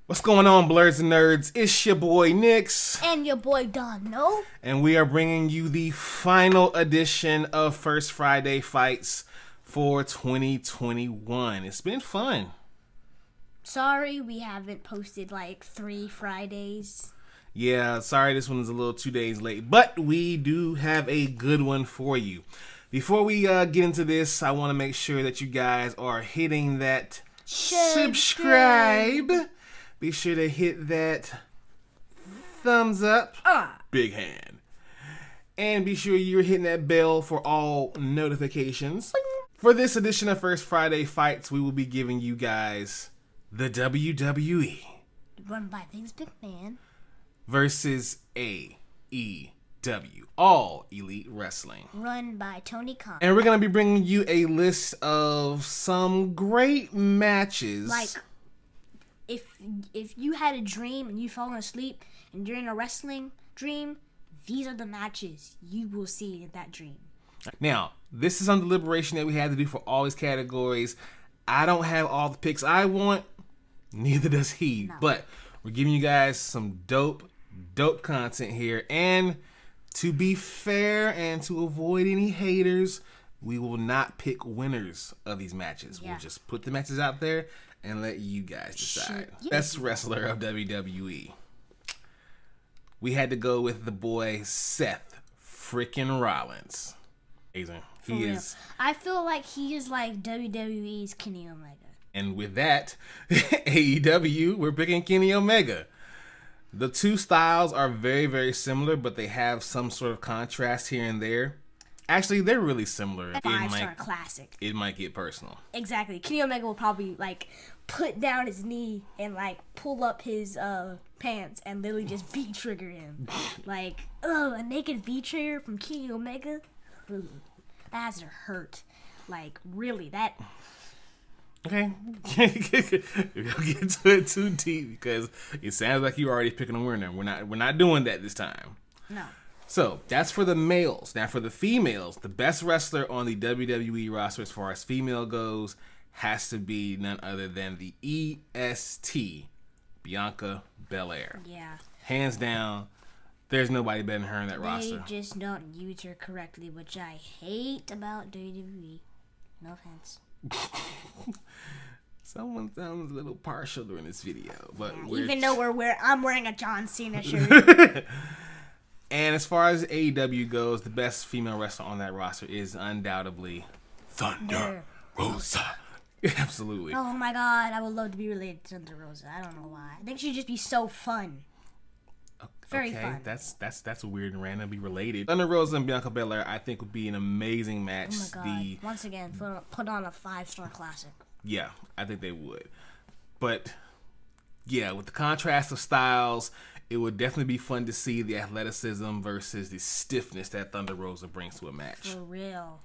What's going on, Blurs and Nerds? It's your boy Nix. And your boy Dono. And we are bringing you the final edition of First Friday Fights for 2021. It's been fun. Sorry we haven't posted like 3 Fridays. Yeah, sorry this one is a little 2 days late, but we do have a good one for you. Before we get into this, I want to make sure that you guys are hitting that subscribe. Be sure to hit that thumbs up, big hand. And be sure you're hitting that bell for all notifications. For this edition of First Friday Fights, we will be giving you guys the WWE. Run by Vince McMahon. Versus AEW. All Elite Wrestling. Run by Tony Khan. And we're going to be bringing you a list of some great matches. Like, if you had a dream and you've fallen asleep and you're in a wrestling dream, these are the matches you will see in that dream. Now, this is some deliberation that we had to do for all these categories. I don't have all the picks I want. Neither does he. No. But we're giving you guys some dope content here. And to be fair and to avoid any haters, we will not pick winners of these matches. Yeah. We'll just put the matches out there and let you guys decide. Best wrestler of WWE. We had to go with the boy Seth frickin' Rollins. Amazing. He is. I feel like he is like WWE's Kenny Omega. And with that, AEW, we're picking Kenny Omega. The two styles are very, very similar, but they have some sort of contrast here and there. Actually, they're really similar. 5-star classic. It might get personal. Exactly. Kenny Omega will probably like put down his knee and like pull up his pants and literally just V-trigger him. Like, a naked V-trigger from Kenny Omega? Ooh, that has to hurt. Like, really, that... Okay, we'll get into it too deep because it sounds like you're already picking a winner. We're not doing that this time. No. So that's for the males. Now for the females, the best wrestler on the WWE roster as far as female goes has to be none other than the EST, Bianca Belair. Yeah. Hands down, there's nobody better than her in that roster. They just don't use her correctly, which I hate about WWE. No offense. Someone sounds a little partial during this video, but even though I'm wearing a John Cena shirt. And as far as AEW goes, the best female wrestler on that roster is undoubtedly Thunder Rosa. Absolutely. Oh my God, I would love to be related to Thunder Rosa. I don't know why. I think she'd just be so fun. Very fun. That's weird and random. Be related. Thunder Rosa and Bianca Belair, I think, would be an amazing match. Oh my God! Once again, put on a 5-star classic. Yeah, I think they would. But yeah, with the contrast of styles, it would definitely be fun to see the athleticism versus the stiffness that Thunder Rosa brings to a match. For real.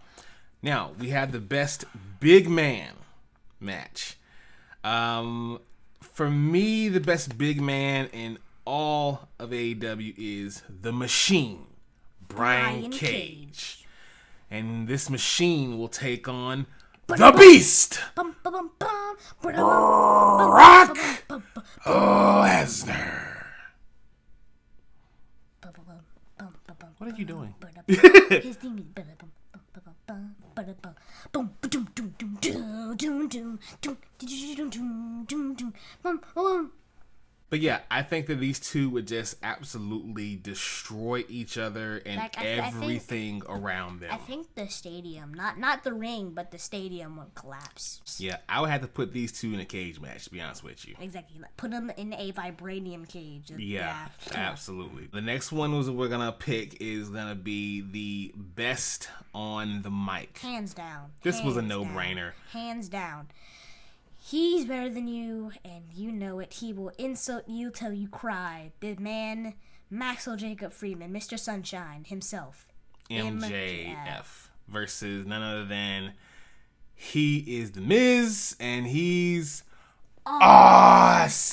Now we have the best big man match. For me, the best big man in all of AEW is the Machine, Brian Cage. And this Machine will take on the Beast, Brock Lesnar. What are you doing? His theme is But yeah, I think that these two would just absolutely destroy each other and like, everything around them. I think the stadium, not the ring, but the stadium would collapse. Yeah, I would have to put these two in a cage match, to be honest with you. Exactly. Like, put them in a vibranium cage. Yeah, absolutely. The next one we're going to pick is going to be the best on the mic. Hands down. This was a no-brainer. Hands down. He's better than you, and you know it. He will insult you till you cry. The man, Maxwell Jacob Freeman, Mr. Sunshine himself. MJF versus none other than he is the Miz, and he's awesome.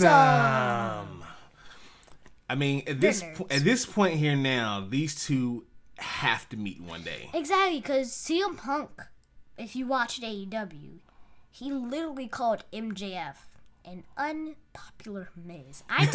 I mean, at this point here now, these two have to meet one day. Exactly, because CM Punk, if you watched AEW, he literally called MJF an unpopular Miz. I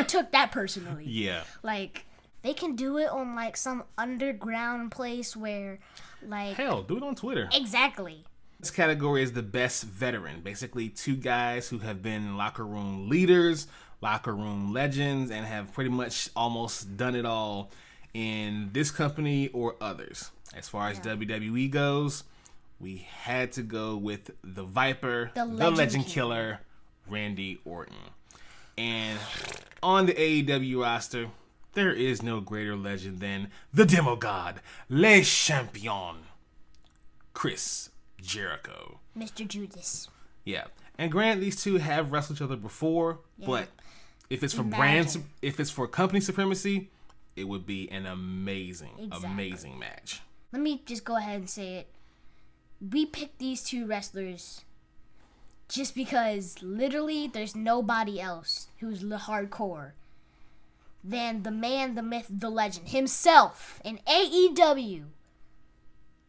took that personally. Yeah. Like, they can do it on, like, some underground place where, like... Hell, do it on Twitter. Exactly. This category is the best veteran. Basically, 2 guys who have been locker room leaders, locker room legends, and have pretty much almost done it all in this company or others. As far as WWE goes, we had to go with the Viper, the Legend Killer, Randy Orton. And on the AEW roster, there is no greater legend than the Demo God, Le Champion, Chris Jericho. Mr. Judas. Yeah. And granted, these two have wrestled each other before, but if it's for company supremacy, it would be an amazing match. Let me just go ahead and say it. We picked these 2 wrestlers just because literally there's nobody else who's hardcore than the man, the myth, the legend himself in AEW,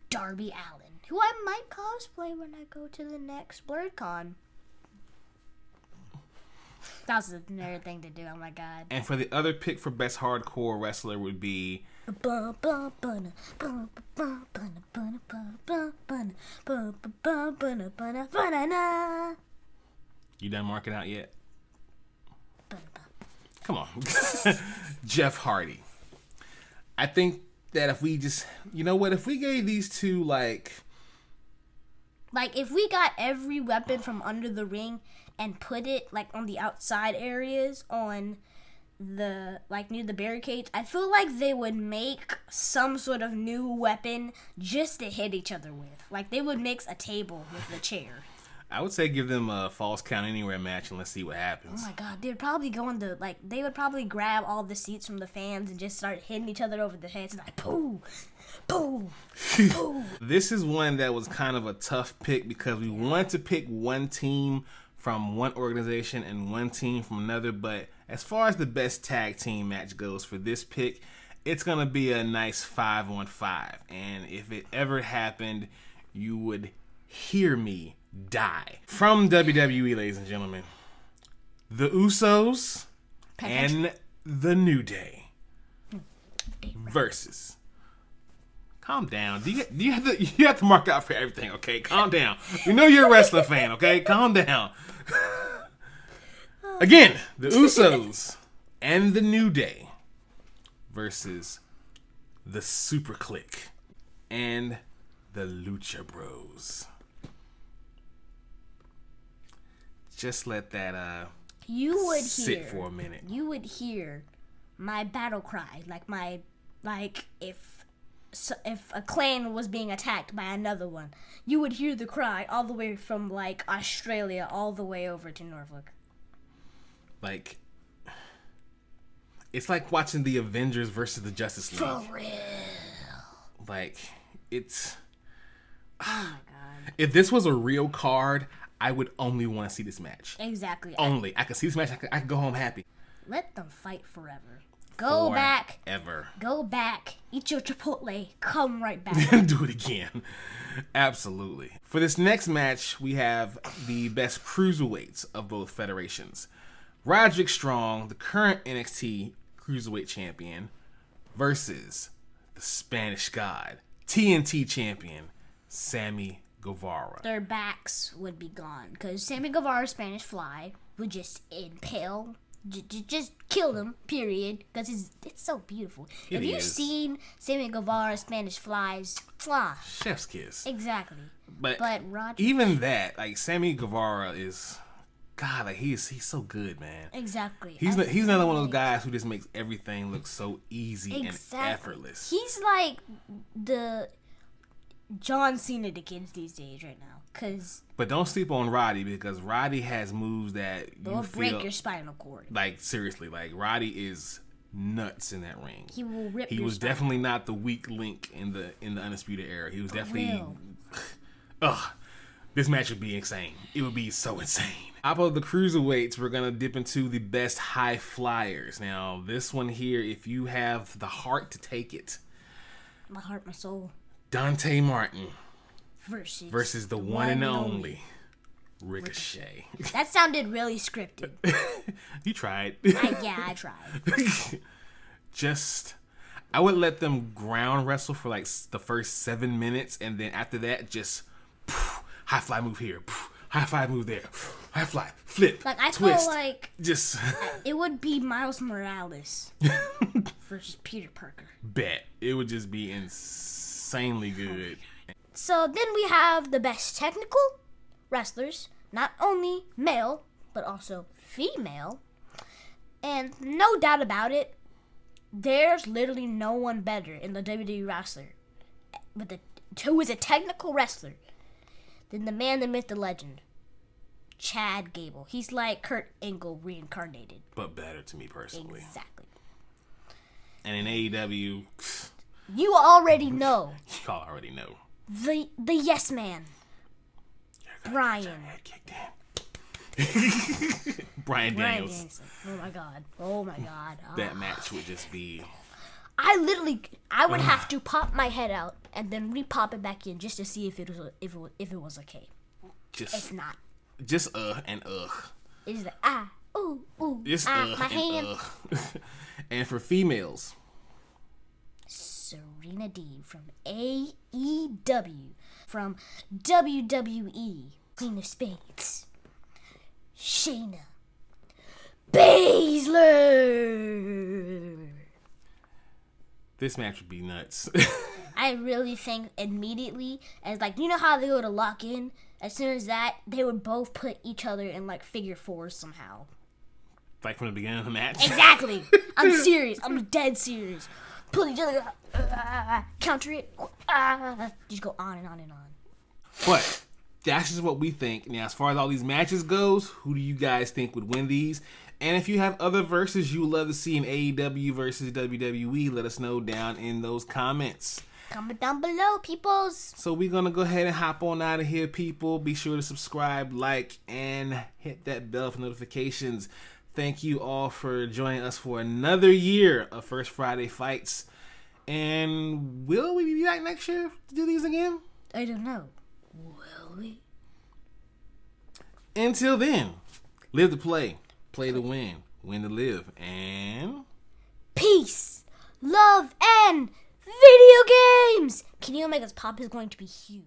Darby Allin, who I might cosplay when I go to the next BlurredCon. That was another thing to do. Oh my god. And for the other pick for best hardcore wrestler would be you done marking out yet? Come on. Jeff Hardy. I think that if we just, you know what, if we gave these two like if we got every weapon from under the ring and put it like on the outside areas on the near the barricades, I feel like they would make some sort of new weapon just to hit each other with. Like they would mix a table with a chair. I would say give them a false count anywhere match and let's see what happens. Oh my god, they'd probably go into they would probably grab all the seats from the fans and just start hitting each other over the heads like pooh, pooh, pooh. This is one that was kind of a tough pick because we wanted to pick one team from one organization and one team from another, but as far as the best tag team match goes for this pick, it's gonna be a nice 5-on-5. And if it ever happened, you would hear me die. From WWE, ladies and gentlemen, the Usos and the New Day versus. Calm down. You have to mark out for everything, okay? Calm down. We know you're a wrestler fan, okay? Calm down. Again, the Usos and the New Day versus the Super Clique and the Lucha Bros. Just let that sit for a minute. You would hear my battle cry, if a clan was being attacked by another one, you would hear the cry all the way from Australia all the way over to Norfolk. It's like watching the Avengers versus the Justice League. For real. It's. Oh my god. If this was a real card, I would only want to see this match. Exactly. Only. I could see this match. I could go home happy. Let them fight forever. Go back. Ever. Go back. Eat your Chipotle. Come right back. Do it again. Absolutely. For this next match, we have the best cruiserweights of both federations. Roderick Strong, the current NXT Cruiserweight Champion, versus the Spanish God, TNT Champion, Sammy Guevara. Their backs would be gone because Sammy Guevara's Spanish Fly would just impale, just kill them, period, because it's so beautiful. If you've seen Sammy Guevara's Spanish Flies, chef's kiss. Exactly. But Roger, even that, Sammy Guevara is, God, he's so good, man. Exactly. He's another one of those guys who just makes everything look so easy and effortless. He's like the John Cena to kids these days right now. But don't sleep on Roddy because Roddy has moves that will break your spinal cord. Seriously, Roddy is nuts in that ring. He will rip. He was definitely not the weak link in the Undisputed Era. He was definitely. This match would be insane. It would be so insane. Top of the cruiserweights, we're gonna dip into the best high flyers. Now, this one here, if you have the heart to take it, my heart, my soul. Dante Martin versus the one and only Ricochet. That sounded really scripted. You tried. I tried. I would let them ground wrestle for like the first 7 minutes, and then after that, just high fly move here, high fly move there, high fly, flip, like I twist. feel like just it would be Miles Morales versus Peter Parker. Bet it would just be insanely good. So then we have the best technical wrestlers, not only male but also female, and no doubt about it, there's literally no one better in the WWE roster who is a technical wrestler than the man, the myth, the legend, Chad Gable. He's like Kurt Angle reincarnated. But better to me personally. Exactly. And in AEW, you already know. Y'all already know. The yes man. Brian. Brian Daniels. Oh my god. That match would just be... I would have to pop my head out and then re-pop it back in just to see if it was okay. It's not. Just and It's like Just my and hand. And for females, Serena Deeb from AEW, from WWE, Queen of Spades, Shayna Baszler. This match would be nuts. I really think immediately, as like, you know how they go to lock in? As soon as that, they would both put each other in like figure fours somehow. Like from the beginning of the match? Exactly. I'm serious. I'm dead serious. Pull each other, counter it, just go on and on and on. But that's just what we think. Now, as far as all these matches goes, who do you guys think would win these? And if you have other verses you would love to see in AEW versus WWE, let us know down in those comments. Comment down below, peoples. So we're going to go ahead and hop on out of here, people. Be sure to subscribe, like, and hit that bell for notifications. Thank you all for joining us for another year of First Friday Fights. And will we be back next year to do these again? I don't know. Will we? Until then, live to play, play to win, win to live, and... peace, love, and video games! Kenny Omega's pop is going to be huge.